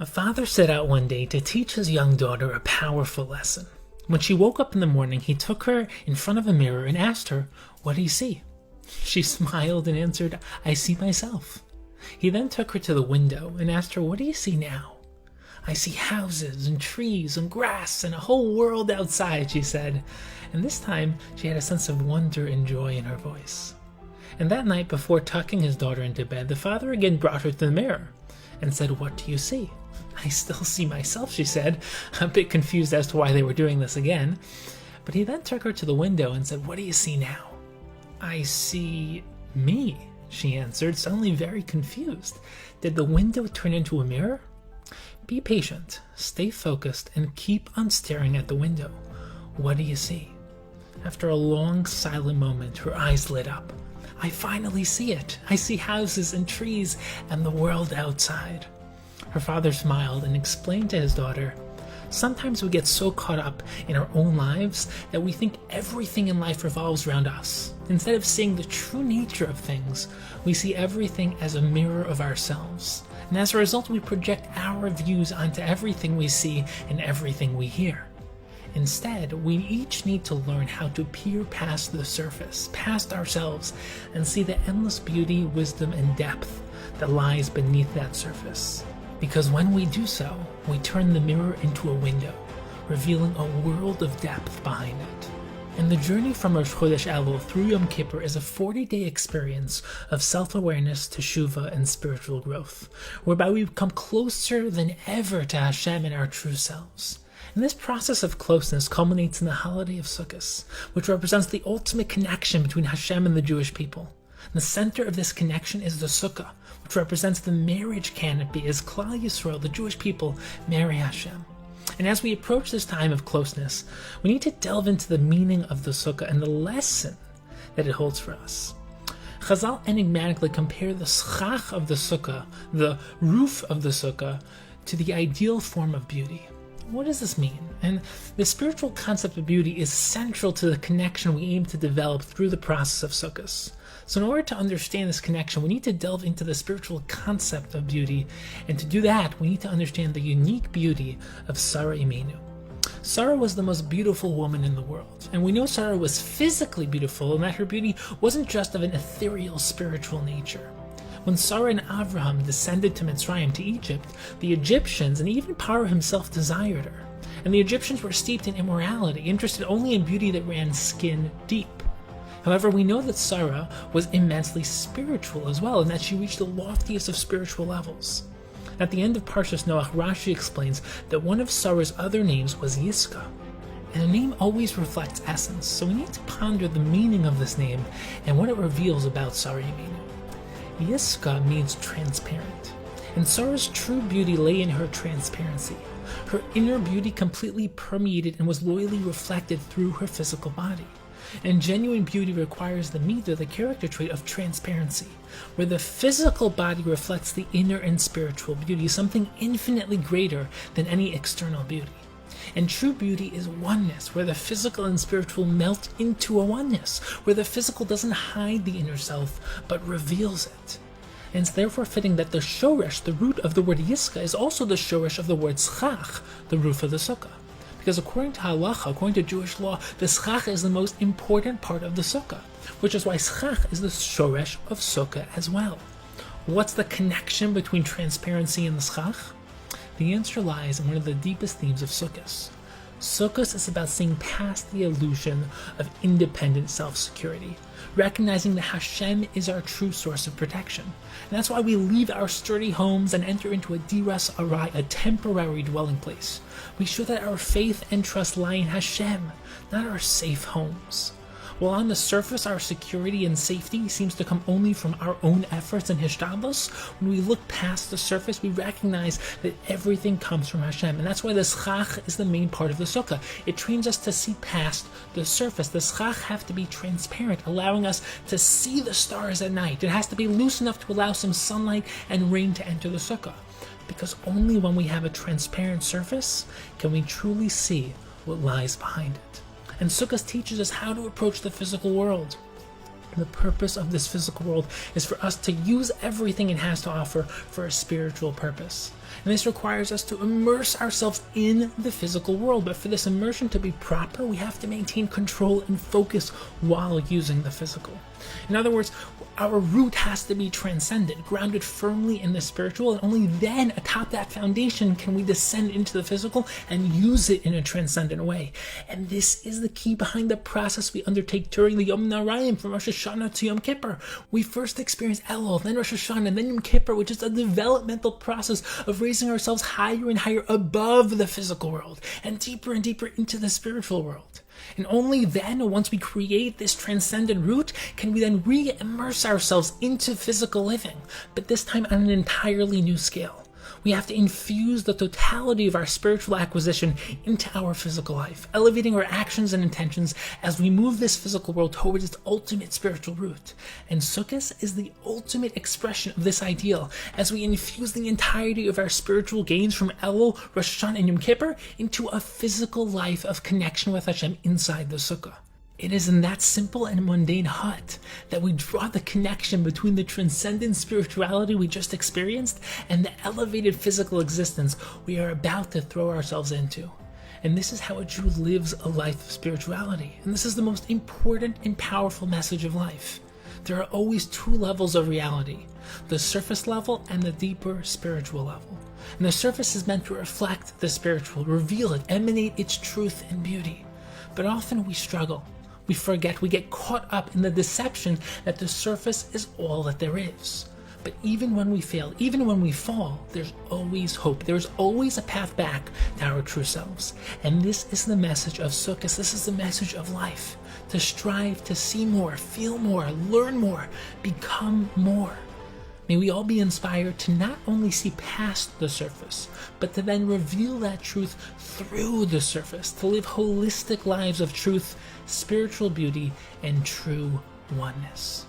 A father set out one day to teach his young daughter a powerful lesson. When she woke up in the morning, he took her in front of a mirror and asked her, "What do you see?" She smiled and answered, "I see myself." He then took her to the window and asked her, "What do you see now?" "I see houses and trees and grass and a whole world outside," she said. And this time she had a sense of wonder and joy in her voice. And that night, before tucking his daughter into bed, the father again brought her to the mirror and said, "What do you see?" "I still see myself," she said, a bit confused as to why they were doing this again. But he then took her to the window and said, "What do you see now?" "I see me," she answered, suddenly very confused. Did the window turn into a mirror? Be patient, stay focused, and keep on staring at the window. What do you see? After a long silent moment, her eyes lit up. "I finally see it. I see houses and trees and the world outside." Her father smiled and explained to his daughter, "Sometimes we get so caught up in our own lives that we think everything in life revolves around us. Instead of seeing the true nature of things, we see everything as a mirror of ourselves. And as a result, we project our views onto everything we see and everything we hear. Instead, we each need to learn how to peer past the surface, past ourselves, and see the endless beauty, wisdom, and depth that lies beneath that surface. Because when we do so, we turn the mirror into a window, revealing a world of depth behind it." And the journey from Rosh Chodesh Elul through Yom Kippur is a 40-day experience of self-awareness, teshuvah, and spiritual growth, whereby we become closer than ever to Hashem and our true selves. And this process of closeness culminates in the holiday of Sukkos, which represents the ultimate connection between Hashem and the Jewish people. The center of this connection is the Sukkah, which represents the marriage canopy as Klal Yisrael, the Jewish people, marry Hashem. And as we approach this time of closeness, we need to delve into the meaning of the Sukkah and the lesson that it holds for us. Chazal enigmatically compare the schach of the Sukkah, the roof of the Sukkah, to the ideal form of beauty. What does this mean? And the spiritual concept of beauty is central to the connection we aim to develop through the process of Sukkos. So in order to understand this connection, we need to delve into the spiritual concept of beauty, and to do that, we need to understand the unique beauty of Sarah Imenu. Sarah was the most beautiful woman in the world, and we know Sarah was physically beautiful and that her beauty wasn't just of an ethereal spiritual nature. When Sarah and Avraham descended to Mitzrayim, to Egypt, the Egyptians and even Paro himself desired her. And the Egyptians were steeped in immorality, interested only in beauty that ran skin deep. However, we know that Sarah was immensely spiritual as well, and that she reached the loftiest of spiritual levels. At the end of Parshas Noach, Rashi explains that one of Sarah's other names was Yiska. And a name always reflects essence, so we need to ponder the meaning of this name and what it reveals about Sarah Imenu. Yiska means transparent, and Sarah's true beauty lay in her transparency. Her inner beauty completely permeated and was loyally reflected through her physical body. And genuine beauty requires the midah, the character trait of transparency, where the physical body reflects the inner and spiritual beauty, something infinitely greater than any external beauty. And true beauty is oneness, where the physical and spiritual melt into a oneness, where the physical doesn't hide the inner self, but reveals it. And it's therefore fitting that the shoresh, the root of the word yiska, is also the shoresh of the word schach, the roof of the sukkah. Because according to halacha, according to Jewish law, the schach is the most important part of the sukkah, which is why schach is the shoresh of sukkah as well. What's the connection between transparency and the schach? The answer lies in one of the deepest themes of Sukkos. Sukkos is about seeing past the illusion of independent self-security, recognizing that Hashem is our true source of protection. And that's why we leave our sturdy homes and enter into a diras arai, a temporary dwelling place. We show that our faith and trust lie in Hashem, not our safe homes. While on the surface our security and safety seems to come only from our own efforts and hishtadlus, when we look past the surface, we recognize that everything comes from Hashem. And that's why the schach is the main part of the sukkah. It trains us to see past the surface. The schach have to be transparent, allowing us to see the stars at night. It has to be loose enough to allow some sunlight and rain to enter the sukkah. Because only when we have a transparent surface can we truly see what lies behind it. And Sukkot teaches us how to approach the physical world. And the purpose of this physical world is for us to use everything it has to offer for a spiritual purpose. And this requires us to immerse ourselves in the physical world. But for this immersion to be proper, we have to maintain control and focus while using the physical. In other words, our root has to be transcendent, grounded firmly in the spiritual, and only then, atop that foundation, can we descend into the physical and use it in a transcendent way. And this is the key behind the process we undertake during the Yom Narayim from Rosh Hashanah to Yom Kippur. We first experience Elul, then Rosh Hashanah, and then Yom Kippur, which is a developmental process of raising ourselves higher and higher above the physical world and deeper into the spiritual world. And only then, once we create this transcendent root, can we then re-immerse ourselves into physical living, but this time on an entirely new scale. We have to infuse the totality of our spiritual acquisition into our physical life, elevating our actions and intentions as we move this physical world towards its ultimate spiritual root. And Sukkos is the ultimate expression of this ideal, as we infuse the entirety of our spiritual gains from Elul, Rosh Hashanah, and Yom Kippur into a physical life of connection with Hashem inside the Sukkah. It is in that simple and mundane hut that we draw the connection between the transcendent spirituality we just experienced and the elevated physical existence we are about to throw ourselves into. And this is how a Jew lives a life of spirituality. And this is the most important and powerful message of life. There are always two levels of reality, the surface level and the deeper spiritual level. And the surface is meant to reflect the spiritual, reveal it, emanate its truth and beauty. But often we struggle. We forget, we get caught up in the deception that the surface is all that there is. But even when we fail, even when we fall, there's always hope. There's always a path back to our true selves. And this is the message of Sukkot. This is the message of life. To strive to see more, feel more, learn more, become more. May we all be inspired to not only see past the surface, but to then reveal that truth through the surface, to live holistic lives of truth, spiritual beauty, and true oneness.